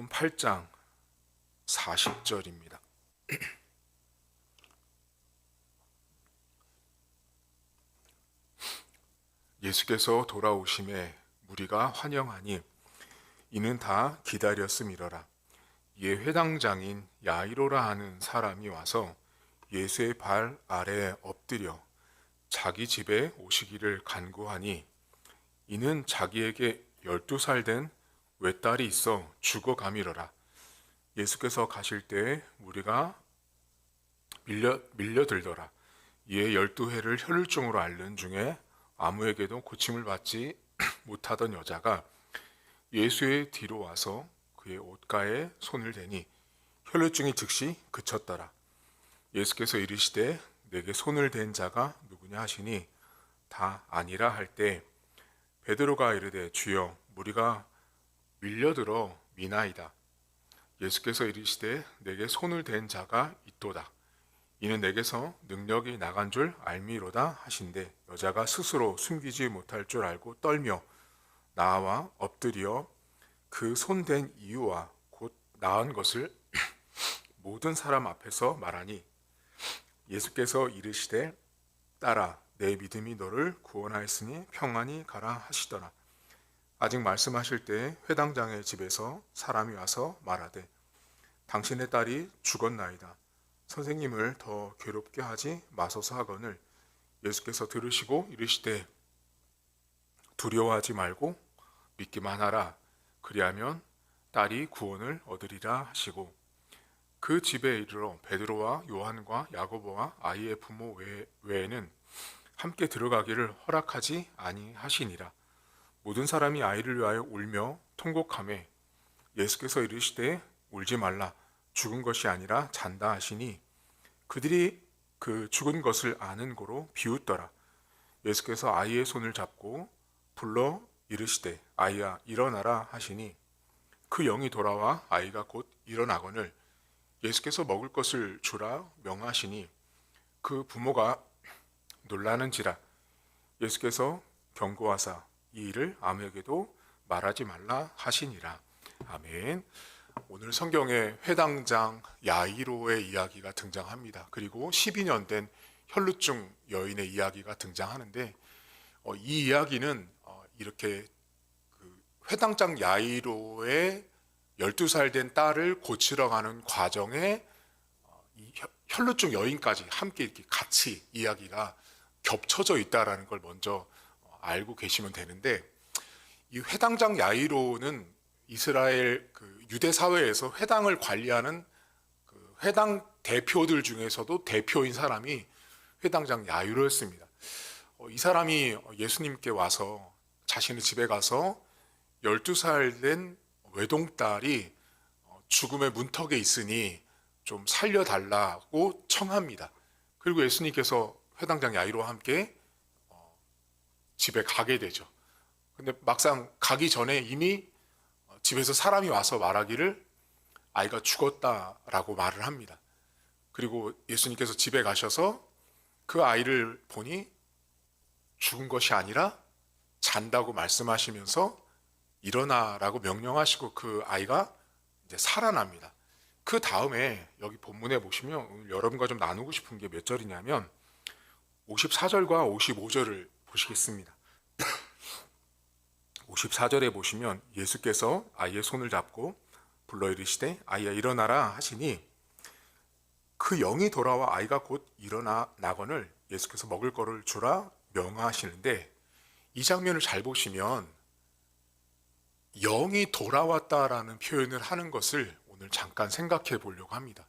마가복음 8장 40절입니다. 예수께서 돌아오심에 무리가 환영하니 이는 다 기다렸음이러라. 이에 회당장인 야이로라 하는 사람이 와서 예수의 발 아래에 엎드려 자기 집에 오시기를 간구하니 이는 자기에게 12살 된 외딸이 있어 죽어가미러라. 예수께서 가실 때에 무리가 밀려들더라. 이에 12해를 혈루증으로 앓는 중에 아무에게도 고침을 받지 못하던 여자가 예수의 뒤로 와서 그의 옷가에 손을 대니 혈루증이 즉시 그쳤더라. 예수께서 이르시되 내게 손을 댄 자가 누구냐 하시니 다 아니라 할 때 베드로가 이르되 주여 무리가 밀려들어 미나이다. 예수께서 이르시되 내게 손을 댄 자가 있도다. 이는 내게서 능력이 나간 줄 알미로다 하신대 여자가 스스로 숨기지 못할 줄 알고 떨며 나와 엎드려 그 손 댄 이유와 곧 나은 것을 모든 사람 앞에서 말하니 예수께서 이르시되 딸아 내 믿음이 너를 구원하였으니 평안히 가라 하시더라. 아직 말씀하실 때 회당장의 집에서 사람이 와서 말하되 당신의 딸이 죽었나이다. 선생님을 더 괴롭게 하지 마소서 하거늘 예수께서 들으시고 이르시되 두려워하지 말고 믿기만 하라. 그리하면 딸이 구원을 얻으리라 하시고 그 집에 이르러 베드로와 요한과 야고보와 아이의 부모 외에는 함께 들어가기를 허락하지 아니하시니라. 모든 사람이 아이를 위하여 울며 통곡하매 예수께서 이르시되 울지 말라. 죽은 것이 아니라 잔다 하시니 그들이 그 죽은 것을 아는 고로 비웃더라. 예수께서 아이의 손을 잡고 불러 이르시되 아이야 일어나라 하시니 그 영이 돌아와 아이가 곧 일어나거늘 예수께서 먹을 것을 주라 명하시니 그 부모가 놀라는지라. 예수께서 경고하사 이 일을 아무에게도 말하지 말라 하시니라. 아멘. 오늘 성경에 회당장 야이로의 이야기가 등장합니다. 그리고 12년 된 혈루증 여인의 이야기가 등장하는데 이 이야기는 이렇게 회당장 야이로의 12살 된 딸을 고치러 가는 과정에 이 혈루증 여인까지 함께 이렇게 같이 이야기가 겹쳐져 있다라는 걸 먼저 알고 계시면 되는데, 이 회당장 야이로는 이스라엘 유대 사회에서 회당을 관리하는 회당 대표들 중에서도 대표인 사람이 회당장 야이로였습니다. 이 사람이 예수님께 와서 자신의 집에 가서 12살 된 외동딸이 죽음의 문턱에 있으니 좀 살려달라고 청합니다. 그리고 예수님께서 회당장 야이로와 함께 집에 가게 되죠. 근데 막상 가기 전에 이미 집에서 사람이 와서 말하기를 아이가 죽었다라고 말을 합니다. 그리고 예수님께서 집에 가셔서 그 아이를 보니 죽은 것이 아니라 잔다고 말씀하시면서 일어나라고 명령하시고 그 아이가 이제 살아납니다. 그 다음에 여기 본문에 보시면 오늘 여러분과 좀 나누고 싶은 게 몇 절이냐면 54절과 55절을 보시겠습니다. 54절에 보시면 예수께서 아이의 손을 잡고 불러 이르시되 아이야 일어나라 하시니 그 영이 돌아와 아이가 곧 일어나거늘 예수께서 먹을 거를 주라 명하시는데, 이 장면을 잘 보시면 영이 돌아왔다라는 표현을 하는 것을 오늘 잠깐 생각해 보려고 합니다.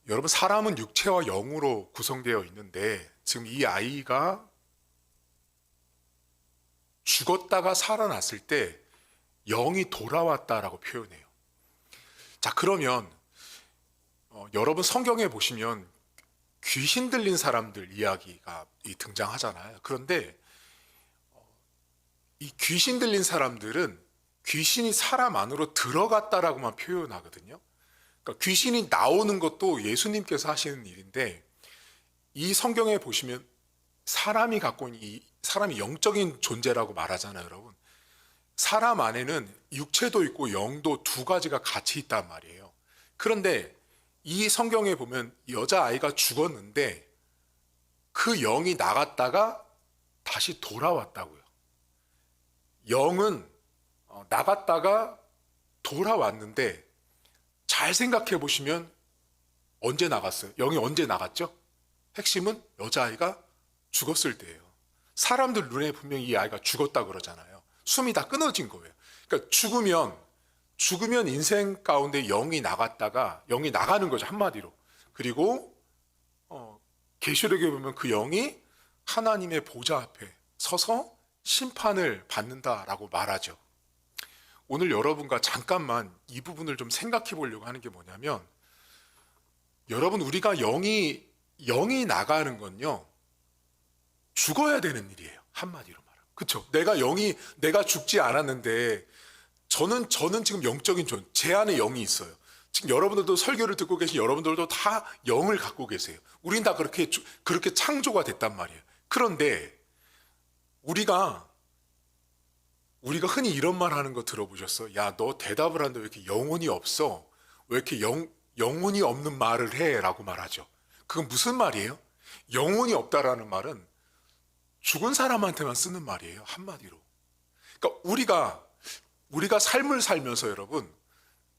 여러분, 사람은 육체와 영으로 구성되어 있는데 지금 이 아이가 죽었다가 살아났을 때 영이 돌아왔다라고 표현해요. 자, 그러면 여러분 성경에 보시면 귀신 들린 사람들 이야기가 등장하잖아요. 그런데 이 귀신 들린 사람들은 귀신이 사람 안으로 들어갔다라고만 표현하거든요. 그러니까 귀신이 나오는 것도 예수님께서 하시는 일인데, 이 성경에 보시면 사람이 갖고 있는 사람이 영적인 존재라고 말하잖아요, 여러분. 사람 안에는 육체도 있고 영도 두 가지가 같이 있단 말이에요. 그런데 이 성경에 보면 여자아이가 죽었는데 그 영이 나갔다가 다시 돌아왔다고요. 영은 나갔다가 돌아왔는데 잘 생각해 보시면 언제 나갔어요? 영이 언제 나갔죠? 핵심은 여자아이가 죽었을 때예요. 사람들 눈에 분명히 이 아이가 죽었다 그러잖아요. 숨이 다 끊어진 거예요. 그러니까 죽으면 인생 가운데 영이 나갔다가 영이 나가는 거죠, 한마디로. 그리고 계시록에 보면 그 영이 하나님의 보좌 앞에 서서 심판을 받는다라고 말하죠. 오늘 여러분과 잠깐만 이 부분을 좀 생각해 보려고 하는 게 뭐냐면, 여러분, 우리가 영이 나가는 건요, 죽어야 되는 일이에요. 한마디로 말하면. 그렇죠? 내가 죽지 않았는데 저는 지금 영적인 제 안에 영이 있어요. 지금 여러분들도 설교를 듣고 계신 여러분들도 다 영을 갖고 계세요. 우린 다 그렇게 창조가 됐단 말이에요. 그런데 우리가 흔히 이런 말 하는 거 들어보셨어? 야, 너 대답을 하는데 왜 이렇게 영혼이 없어? 왜 이렇게 영혼이 없는 말을 해? 라고 말하죠. 그건 무슨 말이에요? 영혼이 없다라는 말은 죽은 사람한테만 쓰는 말이에요. 한마디로. 그러니까 우리가 삶을 살면서 여러분,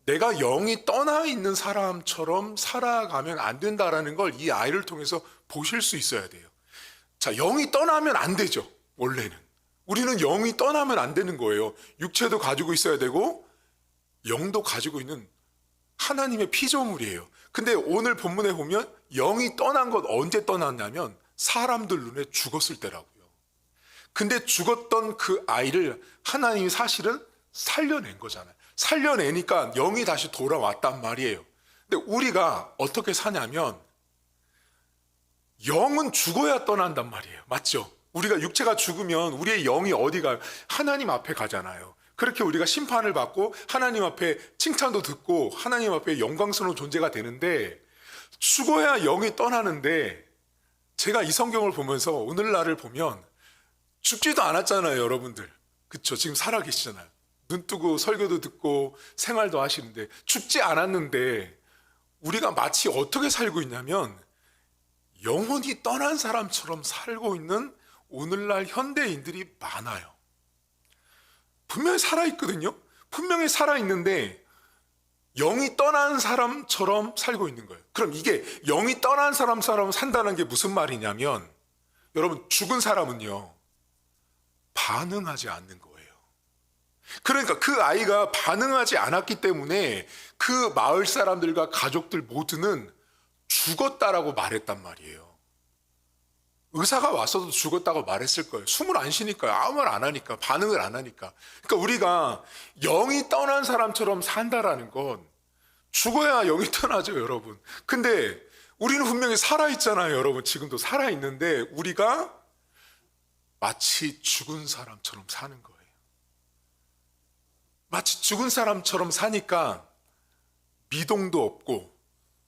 내가 영이 떠나 있는 사람처럼 살아가면 안 된다라는 걸 이 아이를 통해서 보실 수 있어야 돼요. 자, 영이 떠나면 안 되죠. 원래는. 우리는 영이 떠나면 안 되는 거예요. 육체도 가지고 있어야 되고 영도 가지고 있는 하나님의 피조물이에요. 근데 오늘 본문에 보면 영이 떠난 것 언제 떠났냐면 사람들 눈에 죽었을 때라고요. 근데 죽었던 그 아이를 하나님이 사실은 살려낸 거잖아요. 살려내니까 영이 다시 돌아왔단 말이에요. 근데 우리가 어떻게 사냐면 영은 죽어야 떠난단 말이에요. 맞죠? 우리가 육체가 죽으면 우리의 영이 어디 가요? 하나님 앞에 가잖아요. 그렇게 우리가 심판을 받고 하나님 앞에 칭찬도 듣고 하나님 앞에 영광스러운 존재가 되는데, 죽어야 영이 떠나는데, 제가 이 성경을 보면서 오늘날을 보면 죽지도 않았잖아요, 여러분들. 그쵸? 지금 살아계시잖아요. 눈 뜨고 설교도 듣고 생활도 하시는데 죽지 않았는데 우리가 마치 어떻게 살고 있냐면 영혼이 떠난 사람처럼 살고 있는 오늘날 현대인들이 많아요. 분명히 살아있거든요. 분명히 살아있는데 영이 떠난 사람처럼 살고 있는 거예요. 그럼 이게 영이 떠난 사람처럼 산다는 게 무슨 말이냐면, 여러분, 죽은 사람은요 반응하지 않는 거예요. 그러니까 그 아이가 반응하지 않았기 때문에 그 마을 사람들과 가족들 모두는 죽었다라고 말했단 말이에요. 의사가 왔어도 죽었다고 말했을 거예요. 숨을 안 쉬니까요. 아무 말 안 하니까, 반응을 안 하니까. 그러니까 우리가 영이 떠난 사람처럼 산다라는 건 죽어야 영이 떠나죠, 여러분. 근데 우리는 분명히 살아있잖아요, 여러분. 지금도 살아있는데 우리가 마치 죽은 사람처럼 사는 거예요. 마치 죽은 사람처럼 사니까 미동도 없고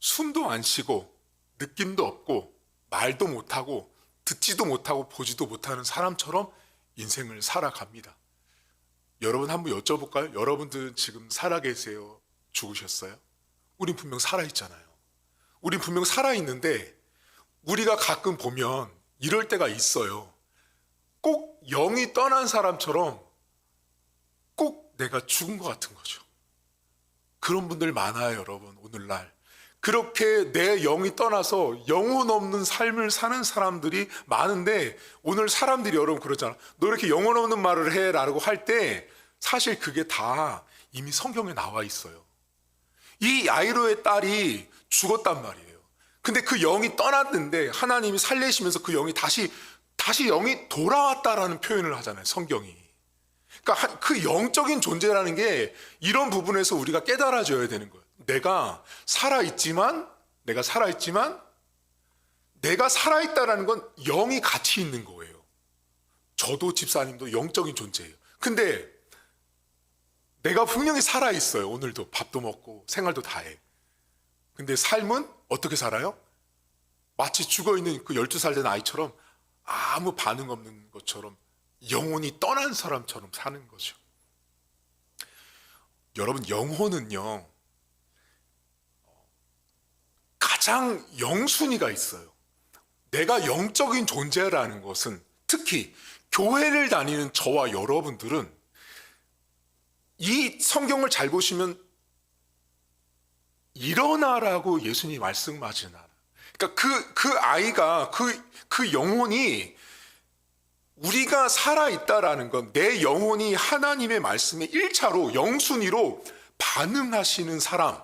숨도 안 쉬고 느낌도 없고 말도 못하고 듣지도 못하고 보지도 못하는 사람처럼 인생을 살아갑니다. 여러분 한번 여쭤볼까요? 여러분들은 지금 살아계세요? 죽으셨어요? 우린 분명 살아있잖아요. 우린 분명 살아있는데 우리가 가끔 보면 이럴 때가 있어요. 꼭 영이 떠난 사람처럼 꼭 내가 죽은 것 같은 거죠. 그런 분들 많아요, 여러분. 오늘날 그렇게 내 영이 떠나서 영혼 없는 삶을 사는 사람들이 많은데, 오늘 사람들이 여러분 그러잖아. 너 이렇게 영혼 없는 말을 해 라고 할 때 사실 그게 다 이미 성경에 나와 있어요. 이 야이로의 딸이 죽었단 말이에요. 근데 그 영이 떠났는데 하나님이 살리시면서 그 영이 다시 영이 돌아왔다라는 표현을 하잖아요, 성경이. 그러니까 그 영적인 존재라는 게 이런 부분에서 우리가 깨달아져야 되는 거예요. 내가 살아있지만 내가 살아있다라는 건 영이 같이 있는 거예요. 저도 집사님도 영적인 존재예요. 근데 내가 분명히 살아있어요. 오늘도 밥도 먹고 생활도 다 해. 근데 삶은 어떻게 살아요? 마치 죽어있는 그 12살 된 아이처럼 아무 반응 없는 것처럼 영혼이 떠난 사람처럼 사는 거죠. 여러분, 영혼은요, 가장 영순위가 있어요. 내가 영적인 존재라는 것은, 특히 교회를 다니는 저와 여러분들은 이 성경을 잘 보시면 일어나라고 예수님이 말씀하시는 않아요. 그러니까 그 아이가, 그 영혼이 우리가 살아있다라는 건 내 영혼이 하나님의 말씀에 1차로 영순위로 반응하시는 사람,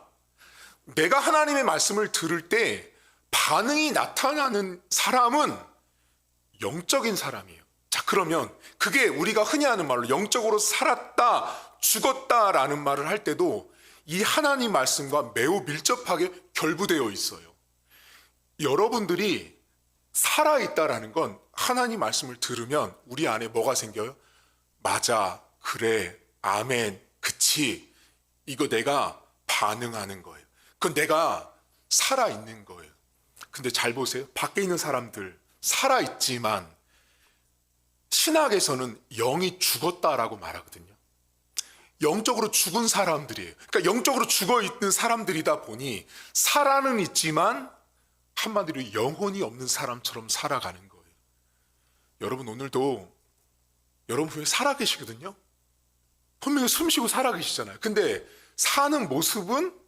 내가 하나님의 말씀을 들을 때 반응이 나타나는 사람은 영적인 사람이에요. 자, 그러면 그게 우리가 흔히 하는 말로 영적으로 살았다, 죽었다라는 말을 할 때도 이 하나님 말씀과 매우 밀접하게 결부되어 있어요. 여러분들이 살아있다라는 건 하나님 말씀을 들으면 우리 안에 뭐가 생겨요? 맞아, 그래, 아멘, 그치. 이거 내가 반응하는 거예요. 그건 내가 살아있는 거예요. 근데 잘 보세요. 밖에 있는 사람들 살아있지만 신학에서는 영이 죽었다라고 말하거든요. 영적으로 죽은 사람들이에요. 그러니까 영적으로 죽어 있는 사람들이다 보니 살아는 있지만 한마디로 영혼이 없는 사람처럼 살아가는 거예요. 여러분, 오늘도 여러분 분명히 살아계시거든요. 분명히 숨쉬고 살아계시잖아요. 근데 사는 모습은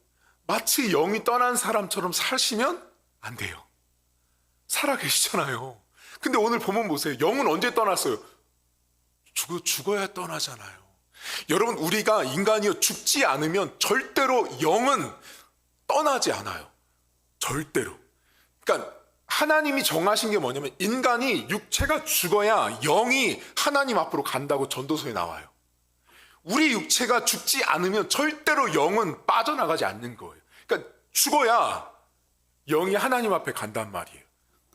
마치 영이 떠난 사람처럼 사시면 안 돼요. 살아계시잖아요. 근데 오늘 보면 보세요. 영은 언제 떠났어요? 죽어야 떠나잖아요. 여러분, 우리가 인간이요 죽지 않으면 절대로 영은 떠나지 않아요. 절대로. 그러니까 하나님이 정하신 게 뭐냐면 인간이 육체가 죽어야 영이 하나님 앞으로 간다고 전도서에 나와요. 우리 육체가 죽지 않으면 절대로 영은 빠져나가지 않는 거예요. 그러니까 죽어야 영이 하나님 앞에 간단 말이에요.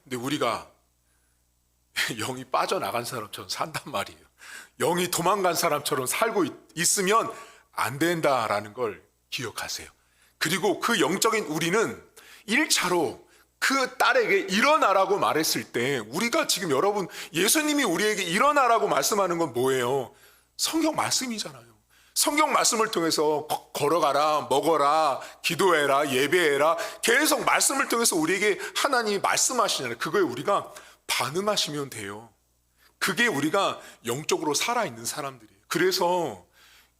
근데 우리가 영이 빠져나간 사람처럼 산단 말이에요. 영이 도망간 사람처럼 살고 있으면 안 된다라는 걸 기억하세요. 그리고 그 영적인 우리는 1차로 그 딸에게 일어나라고 말했을 때 우리가 지금 여러분 예수님이 우리에게 일어나라고 말씀하는 건 뭐예요? 성경 말씀이잖아요. 성경 말씀을 통해서 걸어가라, 먹어라, 기도해라, 예배해라, 계속 말씀을 통해서 우리에게 하나님이 말씀하시잖아요. 그거에 우리가 반응하시면 돼요. 그게 우리가 영적으로 살아있는 사람들이에요. 그래서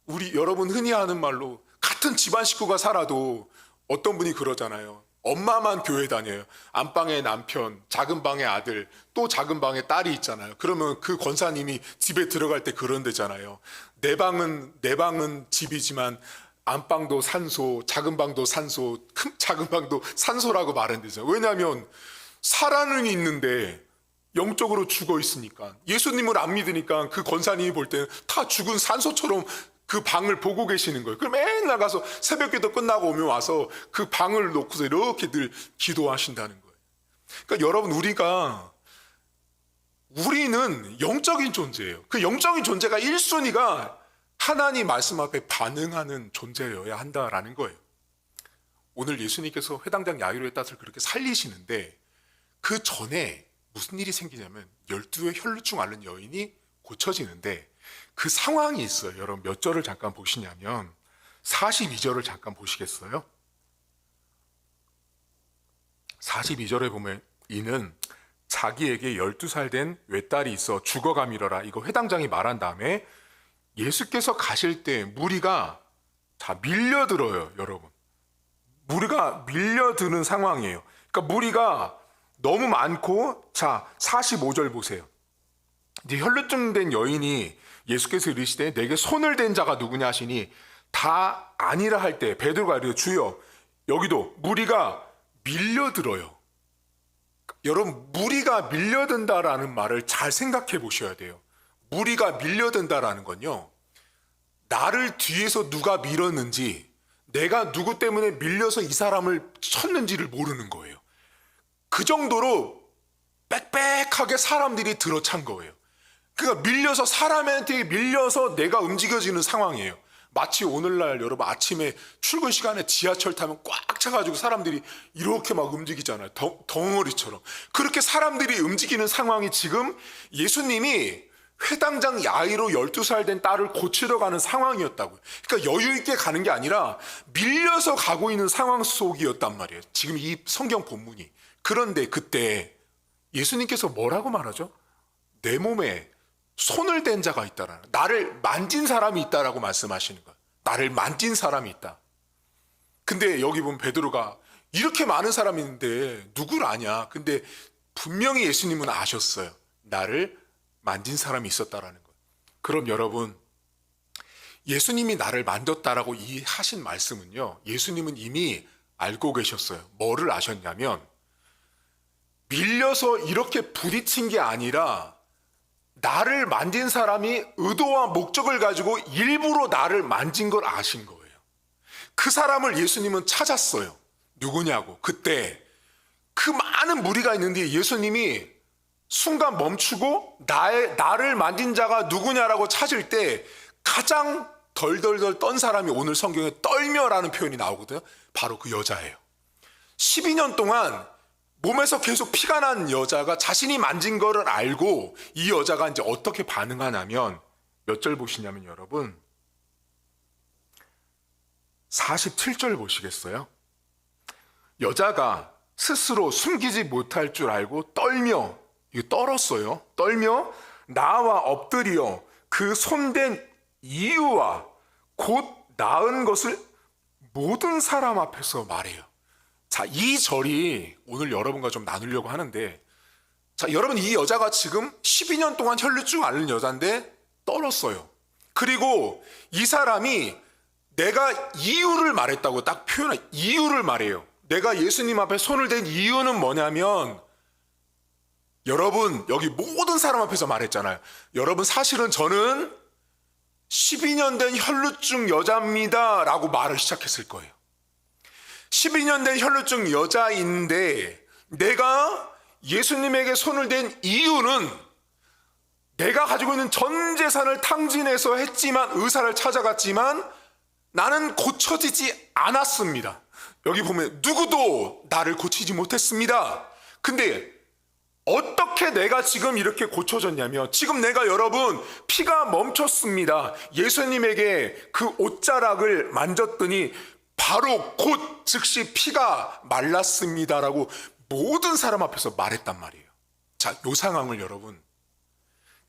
우리 여러분 흔히 하는 말로 같은 집안 식구가 살아도 어떤 분이 그러잖아요. 엄마만 교회 다녀요. 안방에 남편, 작은 방에 아들, 또 작은 방에 딸이 있잖아요. 그러면 그 권사님이 집에 들어갈 때 그런 데잖아요. 내 방은 집이지만 안방도 산소, 작은 방도 산소, 작은 방도 산소라고 말하는 데잖아요. 왜냐하면 살아는 있는데 영적으로 죽어 있으니까. 예수님을 안 믿으니까 그 권사님이 볼 때는 다 죽은 산소처럼 그 방을 보고 계시는 거예요. 그럼 맨날 가서 새벽기도 끝나고 오면 와서 그 방을 놓고서 이렇게 늘 기도하신다는 거예요. 그러니까 여러분, 우리는 영적인 존재예요. 그 영적인 존재가 1순위가 하나님 말씀 앞에 반응하는 존재여야 한다라는 거예요. 오늘 예수님께서 회당장 야이로의 탓을 그렇게 살리시는데 그 전에 무슨 일이 생기냐면 12의 혈루증 앓는 여인이 고쳐지는데 그 상황이 있어요. 여러분 몇 절을 잠깐 보시냐면 42절을 잠깐 보시겠어요? 42절에 보면 이는 자기에게 12살 된 외딸이 있어 죽어가미러라. 이거 회당장이 말한 다음에 예수께서 가실 때 무리가 다 밀려들어요. 여러분, 무리가 밀려드는 상황이에요. 그러니까 무리가 너무 많고, 자 45절 보세요. 이제 혈루증 된 여인이 예수께서 이르시되 내게 손을 댄 자가 누구냐 하시니 다 아니라 할 때 베드로가 이르되 주여, 여기도 무리가 밀려들어요. 여러분, 무리가 밀려든다라는 말을 잘 생각해 보셔야 돼요. 무리가 밀려든다라는 건요, 나를 뒤에서 누가 밀었는지, 내가 누구 때문에 밀려서 이 사람을 쳤는지를 모르는 거예요. 그 정도로 빽빽하게 사람들이 들어찬 거예요. 그러니까 밀려서, 사람한테 밀려서 내가 움직여지는 상황이에요. 마치 오늘날 여러분 아침에 출근 시간에 지하철 타면 꽉 차가지고 사람들이 이렇게 막 움직이잖아요. 덩어리처럼. 그렇게 사람들이 움직이는 상황이 지금 예수님이 회당장 야이로 12살 된 딸을 고치러 가는 상황이었다고요. 그러니까 여유 있게 가는 게 아니라 밀려서 가고 있는 상황 속이었단 말이에요. 지금 이 성경 본문이. 그런데 그때 예수님께서 뭐라고 말하죠? 내 몸에 손을 댄 자가 있다라는, 나를 만진 사람이 있다라고 말씀하시는 거예요. 나를 만진 사람이 있다. 근데 여기 보면 베드로가 이렇게 많은 사람이 있는데 누굴 아냐? 근데 분명히 예수님은 아셨어요. 나를 만진 사람이 있었다라는 거예요. 그럼 여러분, 예수님이 나를 만졌다라고 이 하신 말씀은요, 예수님은 이미 알고 계셨어요. 뭐를 아셨냐면, 밀려서 이렇게 부딪힌 게 아니라 나를 만진 사람이 의도와 목적을 가지고 일부러 나를 만진 걸 아신 거예요. 그 사람을 예수님은 찾았어요. 누구냐고. 그때 그 많은 무리가 있는데 예수님이 순간 멈추고 나를 만진 자가 누구냐라고 찾을 때 가장 덜덜덜 떤 사람이 오늘 성경에 떨며라는 표현이 나오거든요. 바로 그 여자예요. 12년 동안 몸에서 계속 피가 난 여자가 자신이 만진 거를 알고 이 여자가 이제 어떻게 반응하냐면 몇 절 보시냐면 여러분 47절 보시겠어요? 여자가 스스로 숨기지 못할 줄 알고 떨며, 이거 떨었어요. 떨며 나와 엎드려 그 손댄 이유와 곧 나은 것을 모든 사람 앞에서 말해요. 자, 이 절이 오늘 여러분과 좀 나누려고 하는데, 자, 여러분 이 여자가 지금 12년 동안 혈루증 앓는 여자인데 떨었어요. 그리고 이 사람이 내가 이유를 말했다고 딱 표현한 이유를 말해요. 내가 예수님 앞에 손을 댄 이유는 뭐냐면, 여러분 여기 모든 사람 앞에서 말했잖아요. 여러분 사실은 저는 12년 된 혈루증 여자입니다 라고 말을 시작했을 거예요. 12년 된 혈루증 여자인데 내가 예수님에게 손을 댄 이유는 내가 가지고 있는 전 재산을 탕진해서 했지만, 의사를 찾아갔지만 나는 고쳐지지 않았습니다. 여기 보면 누구도 나를 고치지 못했습니다. 근데 어떻게 내가 지금 이렇게 고쳐졌냐면, 지금 내가 여러분 피가 멈췄습니다. 예수님에게 그 옷자락을 만졌더니 바로 곧 즉시 피가 말랐습니다라고 모든 사람 앞에서 말했단 말이에요. 자, 이 상황을 여러분,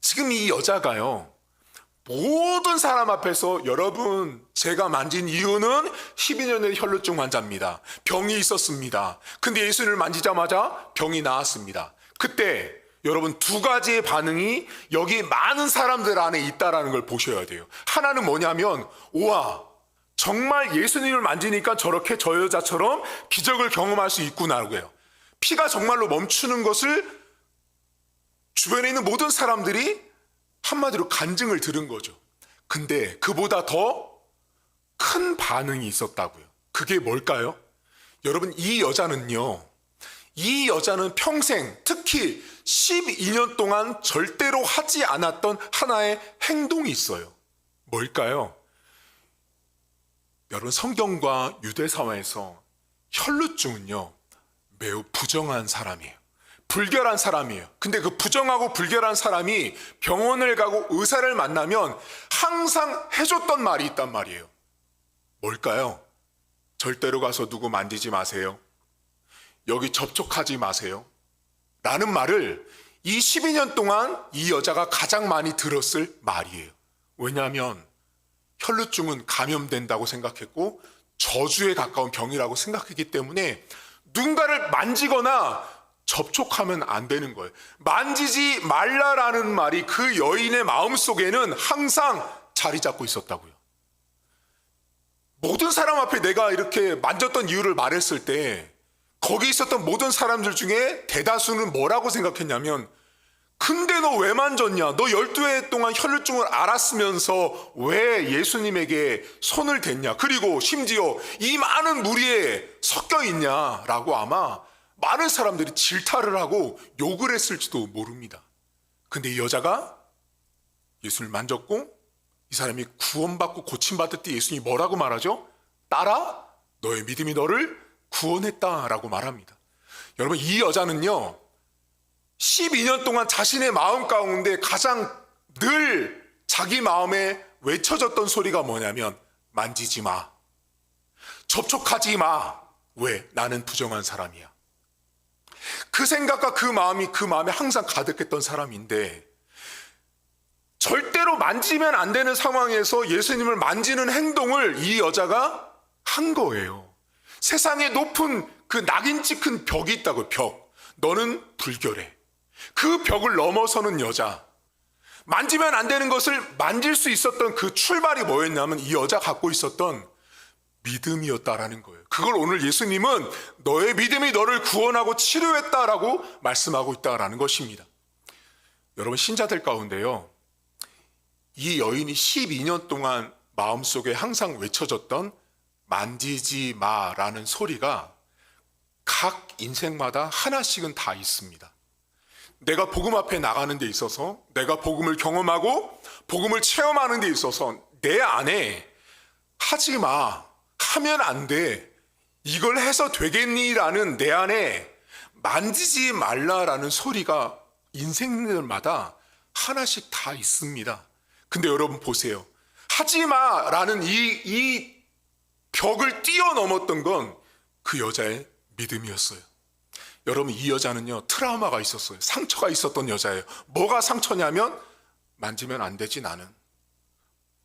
지금 이 여자가요 모든 사람 앞에서 여러분 제가 만진 이유는 12년의 혈루증 환자입니다. 병이 있었습니다. 근데 예수님을 만지자마자 병이 나았습니다. 그때 여러분 두 가지의 반응이 여기 많은 사람들 안에 있다라는 걸 보셔야 돼요. 하나는 뭐냐면, 우와 정말 예수님을 만지니까 저렇게 저 여자처럼 기적을 경험할 수 있구나고요. 피가 정말로 멈추는 것을 주변에 있는 모든 사람들이 한마디로 간증을 들은 거죠. 근데 그보다 더 큰 반응이 있었다고요. 그게 뭘까요? 여러분 이 여자는 평생, 특히 12년 동안 절대로 하지 않았던 하나의 행동이 있어요. 뭘까요? 여러분 성경과 유대사회에서 혈루증은요 매우 부정한 사람이에요. 불결한 사람이에요. 근데 그 부정하고 불결한 사람이 병원을 가고 의사를 만나면 항상 해줬던 말이 있단 말이에요. 뭘까요? 절대로 가서 누구 만지지 마세요. 여기 접촉하지 마세요. 라는 말을 이 12년 동안 이 여자가 가장 많이 들었을 말이에요. 왜냐하면 혈루증은 감염된다고 생각했고 저주에 가까운 병이라고 생각했기 때문에 누군가를 만지거나 접촉하면 안 되는 거예요. 만지지 말라라는 말이 그 여인의 마음속에는 항상 자리 잡고 있었다고요. 모든 사람 앞에 내가 이렇게 만졌던 이유를 말했을 때 거기 있었던 모든 사람들 중에 대다수는 뭐라고 생각했냐면, 근데 너 왜 만졌냐? 너 12해 동안 혈루증을 앓았으면서 왜 예수님에게 손을 댔냐? 그리고 심지어 이 많은 무리에 섞여 있냐? 라고 아마 많은 사람들이 질타를 하고 욕을 했을지도 모릅니다. 근데 이 여자가 예수를 만졌고 이 사람이 구원받고 고침받을 때 예수님이 뭐라고 말하죠? 딸아, 너의 믿음이 너를 구원했다라고 말합니다. 여러분 이 여자는요 12년 동안 자신의 마음 가운데 가장 늘 자기 마음에 외쳐졌던 소리가 뭐냐면 만지지 마, 접촉하지 마. 왜? 나는 부정한 사람이야. 그 생각과 그 마음에 항상 가득했던 사람인데, 절대로 만지면 안 되는 상황에서 예수님을 만지는 행동을 이 여자가 한 거예요. 세상에 높은 그 낙인찍 큰 벽이 있다고. 벽. 너는 불결해. 그 벽을 넘어서는 여자. 만지면 안 되는 것을 만질 수 있었던 그 출발이 뭐였냐면 이 여자 갖고 있었던 믿음이었다라는 거예요. 그걸 오늘 예수님은 너의 믿음이 너를 구원하고 치료했다라고 말씀하고 있다라는 것입니다. 여러분, 신자들 가운데요, 이 여인이 12년 동안 마음속에 항상 외쳐졌던 만지지 마라는 소리가 각 인생마다 하나씩은 다 있습니다. 내가 복음 앞에 나가는 데 있어서, 내가 복음을 경험하고 복음을 체험하는 데 있어서 내 안에 하지 마, 하면 안 돼, 이걸 해서 되겠니? 라는 내 안에 만지지 말라라는 소리가 인생들마다 하나씩 다 있습니다. 근데 여러분 보세요. 하지 마라는 이 벽을 뛰어넘었던 건 그 여자의 믿음이었어요. 여러분, 이 여자는요, 트라우마가 있었어요. 상처가 있었던 여자예요. 뭐가 상처냐면 만지면 안 되지, 나는.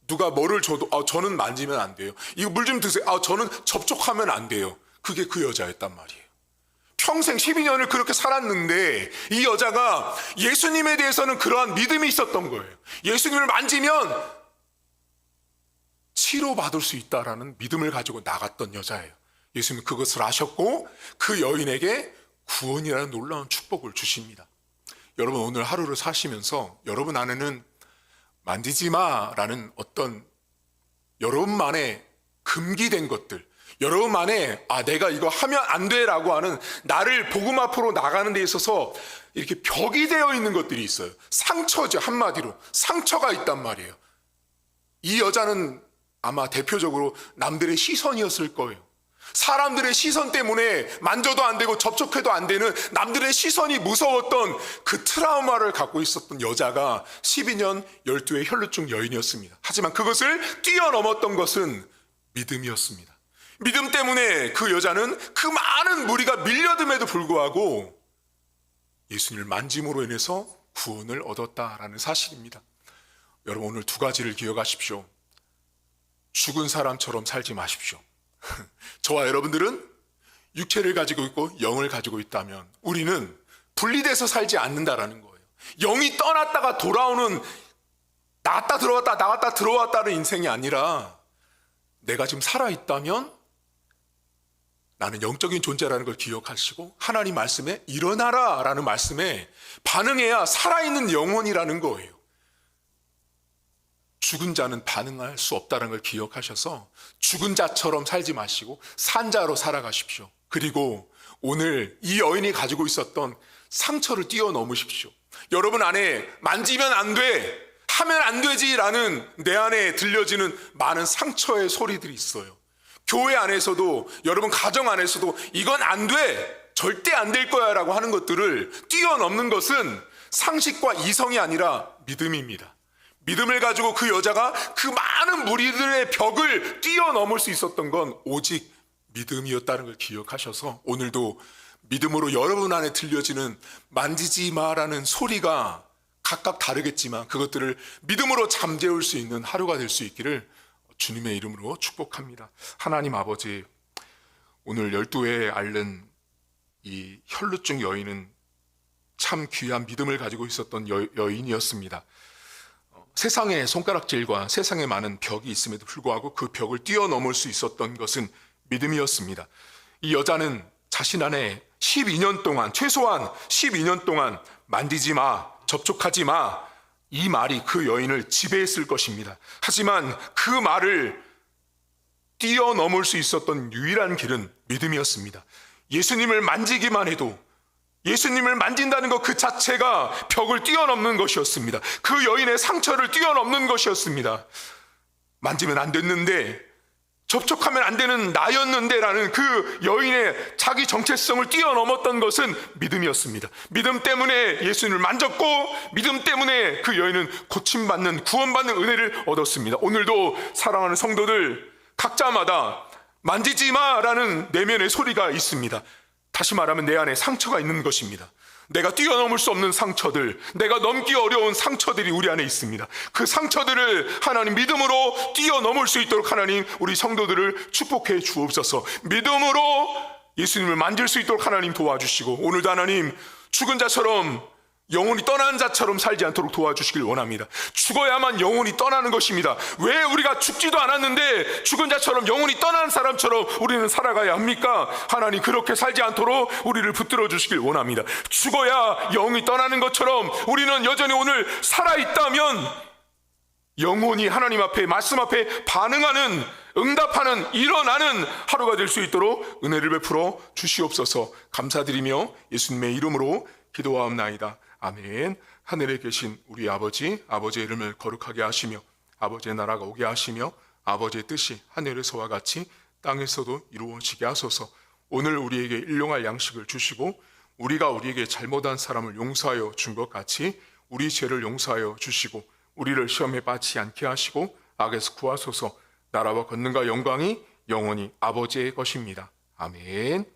누가 뭐를 줘도 저는 만지면 안 돼요. 이거 물 좀 드세요. 저는 접촉하면 안 돼요. 그게 그 여자였단 말이에요. 평생 12년을 그렇게 살았는데 이 여자가 예수님에 대해서는 그러한 믿음이 있었던 거예요. 예수님을 만지면 치료받을 수 있다라는 믿음을 가지고 나갔던 여자예요. 예수님은 그것을 아셨고 그 여인에게 구원이라는 놀라운 축복을 주십니다. 여러분, 오늘 하루를 사시면서 여러분 안에는 만지지 마라는 어떤 여러분만의 금기된 것들, 여러분만의 내가 이거 하면 안 돼라고 하는 나를 복음 앞으로 나가는 데 있어서 이렇게 벽이 되어 있는 것들이 있어요. 상처죠. 한마디로 상처가 있단 말이에요. 이 여자는 아마 대표적으로 남들의 시선이었을 거예요. 사람들의 시선 때문에 만져도 안 되고 접촉해도 안 되는 남들의 시선이 무서웠던 그 트라우마를 갖고 있었던 여자가 12년 12의 혈루증 여인이었습니다. 하지만 그것을 뛰어넘었던 것은 믿음이었습니다. 믿음 때문에 그 여자는 그 많은 무리가 밀려듦에도 불구하고 예수님을 만짐으로 인해서 구원을 얻었다라는 사실입니다. 여러분, 오늘 두 가지를 기억하십시오. 죽은 사람처럼 살지 마십시오. 저와 여러분들은 육체를 가지고 있고 영을 가지고 있다면 우리는 분리돼서 살지 않는다라는 거예요. 영이 떠났다가 돌아오는, 나갔다 들어왔다 나갔다 들어왔다는 인생이 아니라 내가 지금 살아있다면 나는 영적인 존재라는 걸 기억하시고 하나님 말씀에 일어나라 라는 말씀에 반응해야 살아있는 영혼이라는 거예요. 죽은 자는 반응할 수 없다는 걸 기억하셔서 죽은 자처럼 살지 마시고 산 자로 살아가십시오. 그리고 오늘 이 여인이 가지고 있었던 상처를 뛰어넘으십시오. 여러분 안에 만지면 안 돼, 하면 안 되지라는 내 안에 들려지는 많은 상처의 소리들이 있어요. 교회 안에서도, 여러분 가정 안에서도 이건 안 돼, 절대 안 될 거야 라고 하는 것들을 뛰어넘는 것은 상식과 이성이 아니라 믿음입니다. 믿음을 가지고 그 여자가 그 많은 무리들의 벽을 뛰어넘을 수 있었던 건 오직 믿음이었다는 걸 기억하셔서 오늘도 믿음으로 여러분 안에 들려지는 만지지 마라는 소리가 각각 다르겠지만 그것들을 믿음으로 잠재울 수 있는 하루가 될 수 있기를 주님의 이름으로 축복합니다. 하나님 아버지, 오늘 12회에 앓는 이 혈루증 여인은 참 귀한 믿음을 가지고 있었던 여인이었습니다. 세상의 손가락질과 세상에 많은 벽이 있음에도 불구하고 그 벽을 뛰어넘을 수 있었던 것은 믿음이었습니다. 이 여자는 자신 안에 12년 동안, 최소한 12년 동안 만지지 마, 접촉하지 마, 이 말이 그 여인을 지배했을 것입니다. 하지만 그 말을 뛰어넘을 수 있었던 유일한 길은 믿음이었습니다. 예수님을 만지기만 해도, 예수님을 만진다는 것 그 자체가 벽을 뛰어넘는 것이었습니다. 그 여인의 상처를 뛰어넘는 것이었습니다. 만지면 안 됐는데 접촉하면 안 되는 나였는데라는 그 여인의 자기 정체성을 뛰어넘었던 것은 믿음이었습니다. 믿음 때문에 예수님을 만졌고 믿음 때문에 그 여인은 고침받는, 구원받는 은혜를 얻었습니다. 오늘도 사랑하는 성도들, 각자마다 만지지 마라는 내면의 소리가 있습니다. 다시 말하면 내 안에 상처가 있는 것입니다. 내가 뛰어넘을 수 없는 상처들, 내가 넘기 어려운 상처들이 우리 안에 있습니다. 그 상처들을 하나님 믿음으로 뛰어넘을 수 있도록 하나님 우리 성도들을 축복해 주옵소서. 믿음으로 예수님을 만질 수 있도록 하나님 도와주시고, 오늘도 하나님 죽은 자처럼, 영혼이 떠난 자처럼 살지 않도록 도와주시길 원합니다. 죽어야만 영혼이 떠나는 것입니다. 왜 우리가 죽지도 않았는데 죽은 자처럼, 영혼이 떠난 사람처럼 우리는 살아가야 합니까? 하나님 그렇게 살지 않도록 우리를 붙들어 주시길 원합니다. 죽어야 영이 떠나는 것처럼 우리는 여전히 오늘 살아있다면 영혼이 하나님 앞에, 말씀 앞에 반응하는, 응답하는, 일어나는 하루가 될 수 있도록 은혜를 베풀어 주시옵소서. 감사드리며 예수님의 이름으로 기도하옵나이다. 아멘. 하늘에 계신 우리 아버지, 아버지의 이름을 거룩하게 하시며 아버지의 나라가 오게 하시며 아버지의 뜻이 하늘에서와 같이 땅에서도 이루어지게 하소서. 오늘 우리에게 일용할 양식을 주시고 우리가 우리에게 잘못한 사람을 용서하여 준 것 같이 우리 죄를 용서하여 주시고 우리를 시험에 빠지지 않게 하시고 악에서 구하소서. 나라와 권능과 영광이 영원히 아버지의 것입니다. 아멘.